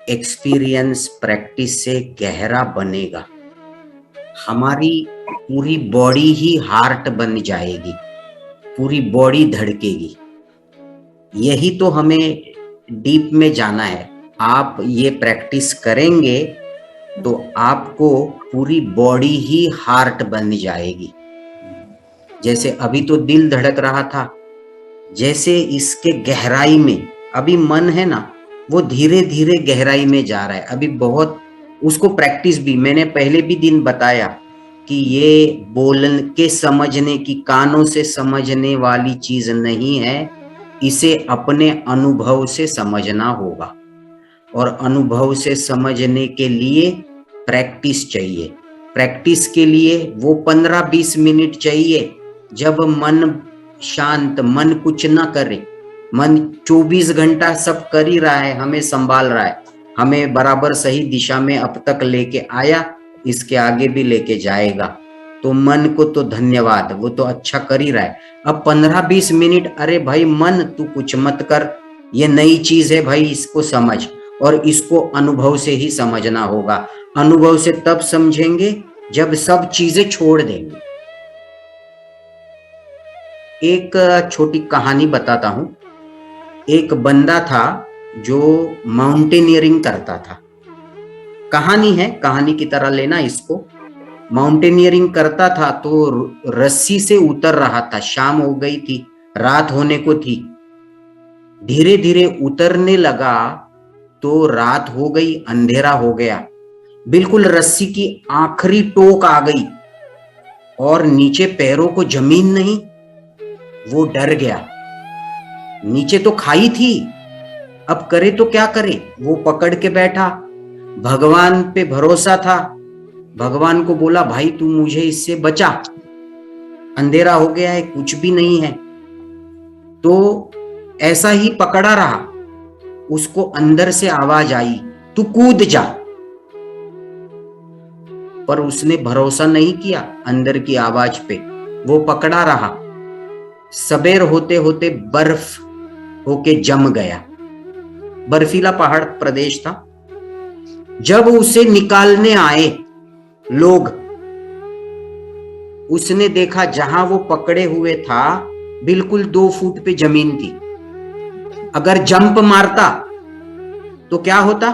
एक्सपीरियंस प्रैक्टिस से गहरा बनेगा। हमारी पूरी बॉडी ही हार्ट बन जाएगी, पूरी बॉडी धड़केगी। यही तो हमें डीप में जाना है। आप ये प्रैक्टिस करेंगे तो आपको पूरी बॉडी ही हार्ट बन जाएगी। जैसे अभी तो दिल धड़क रहा था, जैसे इसके गहराई में अभी मन है ना, वो धीरे धीरे गहराई में जा रहा है। अभी बहुत उसको प्रैक्टिस भी मैंने पहले भी दिन बताया कि ये बोलने के समझने की, कानों से समझने वाली चीज नहीं है, इसे अपने अनुभव से समझना होगा। और अनुभव से समझने के लिए प्रैक्टिस चाहिए। प्रैक्टिस के लिए वो 15-20 मिनट चाहिए जब मन शांत, मन कुछ ना करे। मन 24 घंटा सब कर ही रहा है, हमें संभाल रहा है, हमें बराबर सही दिशा में अब तक लेके आया, इसके आगे भी लेके जाएगा। तो मन को तो धन्यवाद, वो तो अच्छा कर ही रहा है। अब 15-20 मिनट, अरे भाई मन तू कुछ मत कर, ये नई चीज है भाई, इसको समझ। और इसको अनुभव से ही समझना होगा। अनुभव से तब समझेंगे जब सब चीजें छोड़ देंगे। एक छोटी कहानी बताता हूं। एक बंदा था जो माउंटेनियरिंग करता था। कहानी है, कहानी की तरह लेना इसको। माउंटेनियरिंग करता था तो रस्सी से उतर रहा था। शाम हो गई थी, रात होने को थी। धीरे धीरे उतरने लगा तो रात हो गई, अंधेरा हो गया। बिल्कुल रस्सी की आखिरी टोक आ गई और नीचे पैरों को जमीन नहीं, वो डर गया। नीचे तो खाई थी, अब करे तो क्या करे। वो पकड़ के बैठा, भगवान पे भरोसा था। भगवान को बोला, भाई तू मुझे इससे बचा, अंधेरा हो गया है, कुछ भी नहीं है। तो ऐसा ही पकड़ा रहा। उसको अंदर से आवाज आई, तू कूद जा। पर उसने भरोसा नहीं किया अंदर की आवाज पे, वो पकड़ा रहा। सबेर होते होते बर्फ होके जम गया। बर्फीला पहाड़ प्रदेश था। जब उसे निकालने आए लोग, उसने देखा जहां वो पकड़े हुए था बिल्कुल 2 फुट पे जमीन थी। अगर जंप मारता तो क्या होता,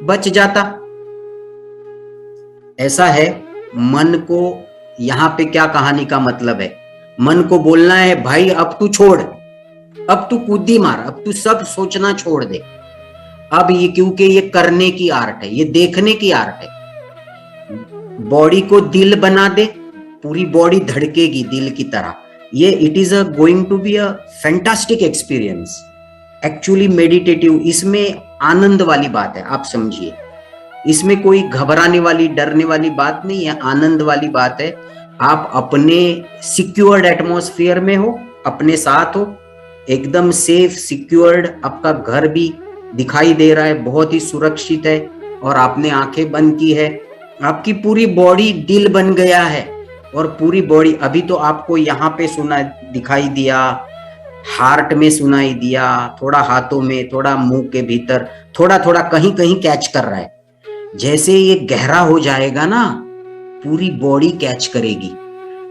बच जाता। ऐसा है, मन को, यहां पे क्या कहानी का मतलब है, मन को बोलना है, भाई अब तू छोड़, अब तू कूदी मार, अब तू सब सोचना छोड़ दे। अब ये, क्योंकि ये करने की आर्ट है, ये देखने की आर्ट है। बॉडी को दिल बना दे, पूरी बॉडी धड़केगी दिल की तरह। ये it is going to be a fantastic experience, actually meditative. इसमें आनंद वाली बात है, आप समझिए। इसमें कोई घबराने वाली, डरने वाली बात नहीं है, आनंद वाली बात है। आप अपने सिक्योर्ड एटमॉस्फेयर में हो, अपने साथ हो, एकदम सेफ सिक्योर्ड। आपका घर भी दिखाई दे रहा है, बहुत ही सुरक्षित है, और आपने आंखें बंद की है। आपकी पूरी बॉडी दिल बन गया है, और पूरी बॉडी, अभी तो आपको यहाँ पे सुना दिखाई दिया, हार्ट में सुनाई दिया, थोड़ा हाथों में, थोड़ा मुंह के भीतर, थोड़ा थोड़ा कहीं कहीं कैच कर रहा है। जैसे ये गहरा हो जाएगा ना, पूरी बॉडी कैच करेगी।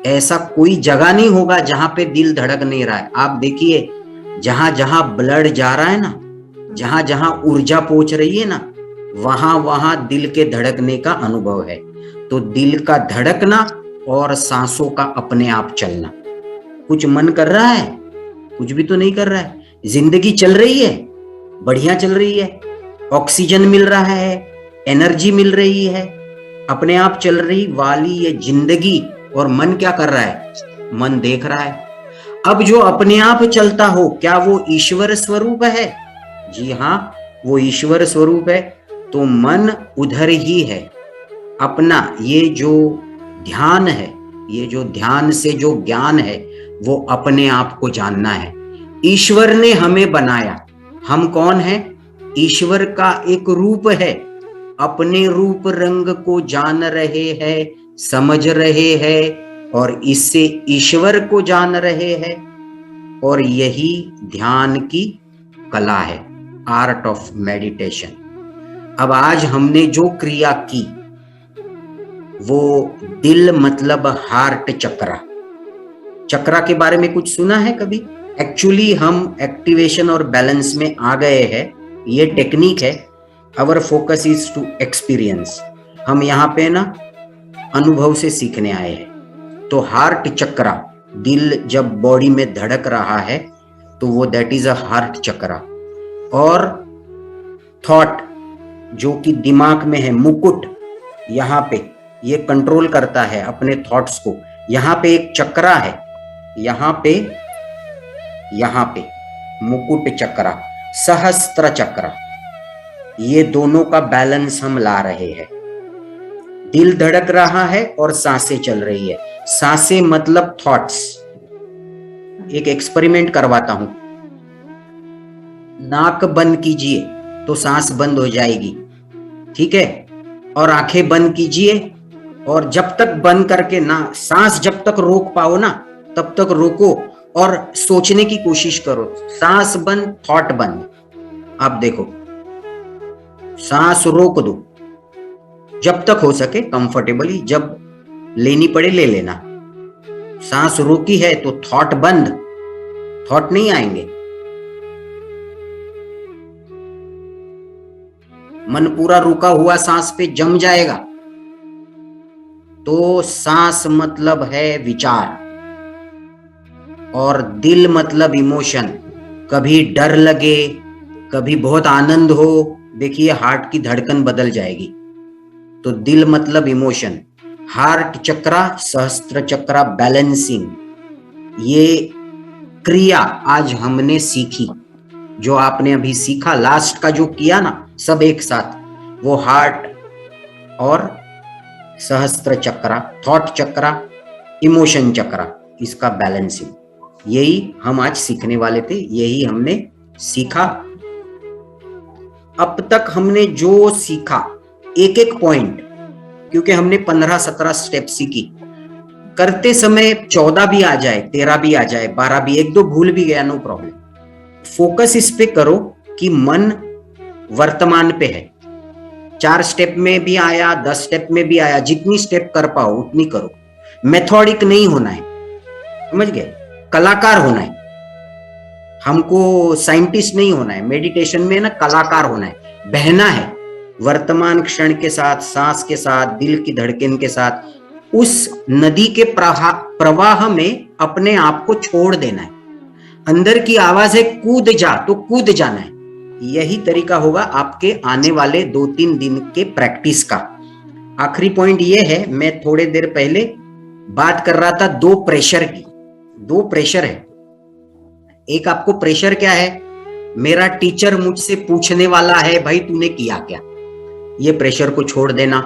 ऐसा कोई जगह नहीं होगा जहां पे दिल धड़क नहीं रहा है। आप देखिए, जहां जहां ब्लड जा रहा है ना, जहां जहां ऊर्जा पहुंच रही है ना, वहां वहां दिल के धड़कने का अनुभव है। तो दिल का धड़कना और सांसों का अपने आप चलना। कुछ मन कर रहा है, कुछ भी तो नहीं कर रहा है, जिंदगी चल रही है, बढ़िया चल रही है, ऑक्सीजन मिल रहा है, एनर्जी मिल रही है, अपने आप चल रही वाली ये जिंदगी। और मन क्या कर रहा है, मन देख रहा है। अब जो अपने आप चलता हो, क्या वो ईश्वर स्वरूप है? जी हाँ, वो ईश्वर स्वरूप है। तो मन उधर ही है अपना। ये जो ध्यान है, ये जो ध्यान से जो ज्ञान है, वो अपने आप को जानना है। ईश्वर ने हमें बनाया, हम कौन है? ईश्वर का एक रूप है। अपने रूप रंग को जान रहे हैं, समझ रहे हैं, और इससे ईश्वर को जान रहे हैं। और यही ध्यान की कला है, आर्ट ऑफ मेडिटेशन। अब आज हमने जो क्रिया की, वो दिल मतलब हार्ट चक्रा। चक्रा के बारे में कुछ सुना है कभी? एक्चुअली हम एक्टिवेशन और बैलेंस में आ गए हैं, ये टेक्निक है। Our focus is to experience. हम यहाँ पे ना अनुभव से सीखने आए हैं। तो हार्ट चक्रा, दिल जब बॉडी में धड़क रहा है तो वो दैट इज अ हार्ट चक्रा। और थॉट जो कि दिमाग में है, मुकुट, यहाँ पे ये कंट्रोल करता है अपने थॉट्स को। यहाँ पे एक चक्रा है, यहाँ पे मुकुट चक्रा, सहस्त्र चक्रा। ये दोनों का बैलेंस हम ला रहे हैं। दिल धड़क रहा है और सांसें चल रही है। सांसें मतलब थॉट्स। एक एक्सपेरिमेंट करवाता हूं, नाक बंद कीजिए तो सांस बंद हो जाएगी, ठीक है? और आंखें बंद कीजिए, और जब तक बंद करके ना, सांस जब तक रोक पाओ ना, तब तक रोको और सोचने की कोशिश करो। सांस बंद, थॉट बंद। आप देखो, सांस रोक दो जब तक हो सके कंफर्टेबली, जब लेनी पड़े ले लेना। सांस रोकी है तो थॉट बंद, थॉट नहीं आएंगे। मन पूरा रुका हुआ सांस पे जम जाएगा। तो सांस मतलब है विचार, और दिल मतलब इमोशन। कभी डर लगे, कभी बहुत आनंद हो, देखिए हार्ट की धड़कन बदल जाएगी। तो दिल मतलब इमोशन, हार्ट चक्रा, सहस्त्र चक्रा बैलेंसिंग, ये क्रिया आज हमने सीखी। जो आपने अभी सीखा लास्ट का जो किया ना सब एक साथ, वो हार्ट और सहस्त्र चक्रा, थॉट चक्रा, इमोशन चक्रा, इसका बैलेंसिंग, यही हम आज सीखने वाले थे, यही हमने सीखा। अब तक हमने जो सीखा एक एक पॉइंट, क्योंकि हमने 15-17 स्टेप सीखी, करते समय 14 भी आ जाए, 13 भी आ जाए, 12 भी, एक दो भूल भी गया, नो प्रॉब्लम। फोकस इस पे करो कि मन वर्तमान पे है। 4 स्टेप में भी आया, 10 स्टेप में भी आया, जितनी स्टेप कर पाओ उतनी करो। मेथोडिक नहीं होना है, समझ गए? कलाकार होना है हमको, साइंटिस्ट नहीं होना है। मेडिटेशन में ना कलाकार होना है, बहना है वर्तमान क्षण के साथ, सांस के साथ, दिल की धड़कन के साथ, उस नदी के प्रवाह में अपने आप को छोड़ देना है। अंदर की आवाज है कूद जा, तो कूद जाना है। यही तरीका होगा आपके आने वाले 2-3 दिन के प्रैक्टिस का। आखिरी पॉइंट ये है, मैं थोड़े देर पहले बात कर रहा था 2 प्रेशर की। 2 प्रेशर है। एक आपको प्रेशर क्या है, मेरा टीचर मुझसे पूछने वाला है भाई तूने किया क्या। ये प्रेशर को छोड़ देना,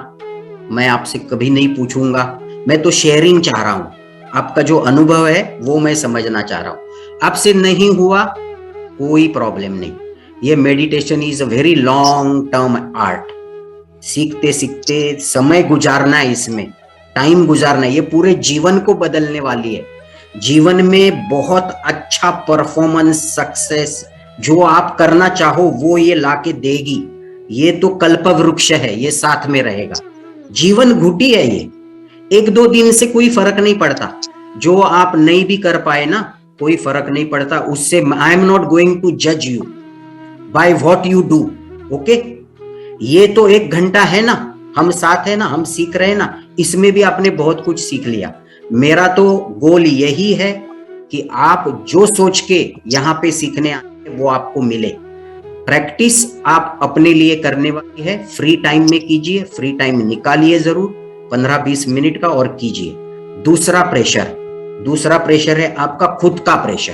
मैं आपसे कभी नहीं पूछूंगा, मैं तो शेयरिंग चाह रहा हूं, आपका जो अनुभव है वो मैं समझना चाह रहा हूं। आपसे नहीं हुआ कोई प्रॉब्लम नहीं, ये meditation is a very long term art. सीखते सीखते समय गुजारना है, इसमें टाइम गुजारना है, ये पूरे जीवन को बदलने वाली है। जीवन में बहुत अच्छा परफॉर्मेंस, सक्सेस जो आप करना चाहो वो ये लाके देगी। ये तो कल्प वृक्ष है, ये साथ में रहेगा। जीवन घुटी है ये, 1-2 दिन से कोई फर्क नहीं पड़ता। जो आप नहीं भी कर पाए ना, कोई फर्क नहीं पड़ता उससे। I am not going to जज you by what you do, okay? ये तो 1 घंटा है ना, हम साथ है ना, हम सीख रहे हैं ना, इसमें भी आपने बहुत कुछ सीख लिया। मेरा तो गोल यही है कि आप जो सोच के यहाँ पे सीखने आए वो आपको मिले। प्रैक्टिस आप अपने लिए करने वाली है, फ्री टाइम में कीजिए, फ्री टाइम निकालिए जरूर 15-20 मिनट का, और कीजिए। दूसरा प्रेशर है आपका खुद का प्रेशर।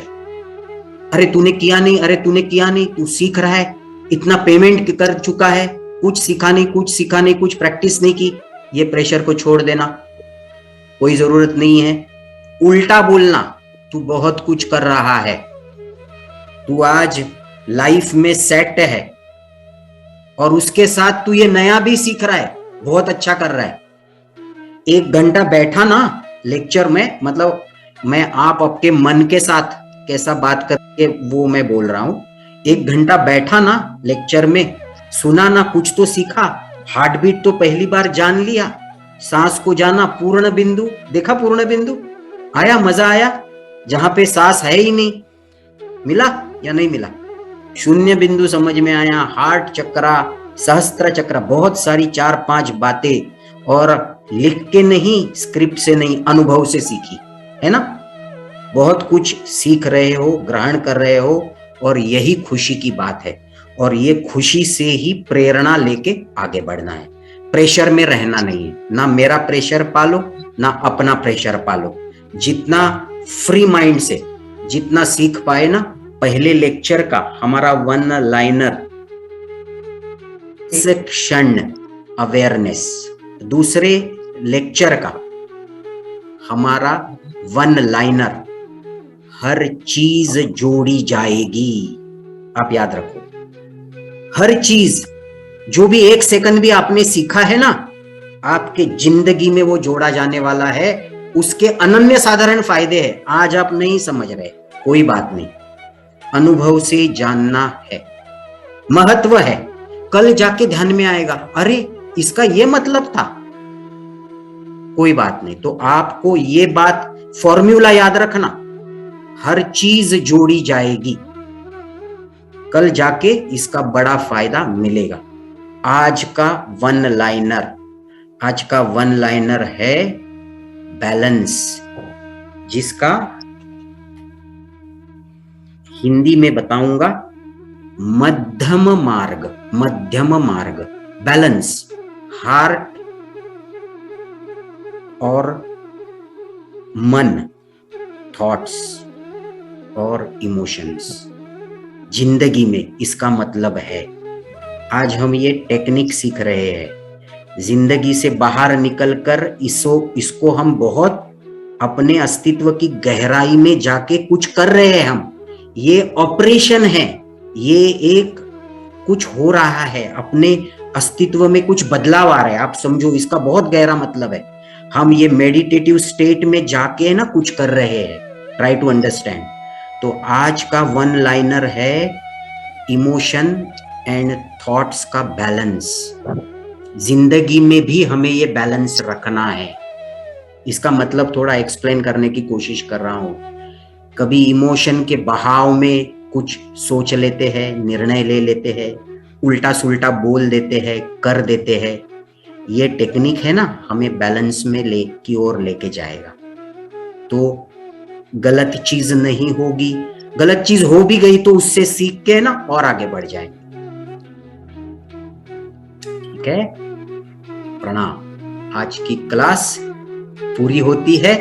अरे तूने किया नहीं, अरे तूने किया नहीं, तू सीख रहा है, इतना पेमेंट कर चुका है, कुछ सीखा नहीं, कुछ प्रैक्टिस नहीं की। ये प्रेशर को छोड़ देना, कोई जरूरत नहीं है। उल्टा बोलना, तू बहुत कुछ कर रहा है, तू आज लाइफ में सेट है, और उसके साथ तू ये नया भी सीख रहा है, बहुत अच्छा कर रहा है। 1 घंटा बैठा ना लेक्चर में, मतलब मैं आप आपके मन के साथ कैसा बात करके वो मैं बोल रहा हूं। 1 घंटा बैठा ना लेक्चर में, सुना ना, कुछ तो सीखा। हार्ट बीट तो पहली बार जान लिया, सांस को जाना, पूर्ण बिंदु देखा, पूर्ण बिंदु आया, मजा आया, जहां पे सांस है ही नहीं, मिला या नहीं मिला? शून्य बिंदु समझ में आया, हार्ट चक्रा, सहस्त्र चक्र, बहुत सारी 4-5 बातें, और लिख के नहीं, स्क्रिप्ट से नहीं, अनुभव से सीखी है ना। बहुत कुछ सीख रहे हो, ग्रहण कर रहे हो, और यही खुशी की बात है। और ये खुशी से ही प्रेरणा लेके आगे बढ़ना है, प्रेशर में रहना नहीं है। ना मेरा प्रेशर पालो, ना अपना प्रेशर पालो। जितना फ्री माइंड से जितना सीख पाए ना, पहले लेक्चर का हमारा 1 लाइनर क्षण अवेयरनेस, दूसरे लेक्चर का हमारा 1 लाइनर हर चीज जोड़ी जाएगी। आप याद रखो, हर चीज जो भी 1 सेकंड भी आपने सीखा है ना, आपके जिंदगी में वो जोड़ा जाने वाला है। उसके अनन्य साधारण फायदे हैं, आज आप नहीं समझ रहे, कोई बात नहीं, अनुभव से जानना है, महत्व है। कल जाके ध्यान में आएगा, अरे इसका ये मतलब था, कोई बात नहीं। तो आपको ये बात, फॉर्मूला याद रखना, हर चीज जोड़ी जाएगी, कल जाके इसका बड़ा फायदा मिलेगा। आज का 1 लाइनर है बैलेंस, जिसका हिंदी में बताऊंगा मध्यम मार्ग। बैलेंस, हार्ट और मन, थॉट्स और इमोशंस जिंदगी में, इसका मतलब है आज हम ये टेक्निक सीख रहे हैं। जिंदगी से बाहर निकलकर इसको हम बहुत अपने अस्तित्व की गहराई में जाके कुछ कर रहे हैं। हम ये ऑपरेशन है, ये एक कुछ हो रहा है, अपने अस्तित्व में कुछ बदलाव आ रहा है। आप समझो, इसका बहुत गहरा मतलब है। हम ये मेडिटेटिव स्टेट में जाके ना कुछ कर रहे हैं। Try to understand. तो आज का वन लाइनर है इमोशन एंड थॉट्स का बैलेंस। जिंदगी में भी हमें ये बैलेंस रखना है। इसका मतलब थोड़ा एक्सप्लेन करने की कोशिश कर रहा हूं। कभी इमोशन के बहाव में कुछ सोच लेते हैं, निर्णय ले लेते हैं, उल्टा सुल्टा बोल देते हैं, कर देते हैं। ये टेक्निक है ना, हमें बैलेंस में की ओर लेके जाएगा। तो गलत चीज नहीं होगी, गलत चीज हो भी गई तो उससे सीख के ना और आगे बढ़ जाएंगे। ठीक है, प्रणाम। आज की क्लास पूरी होती है।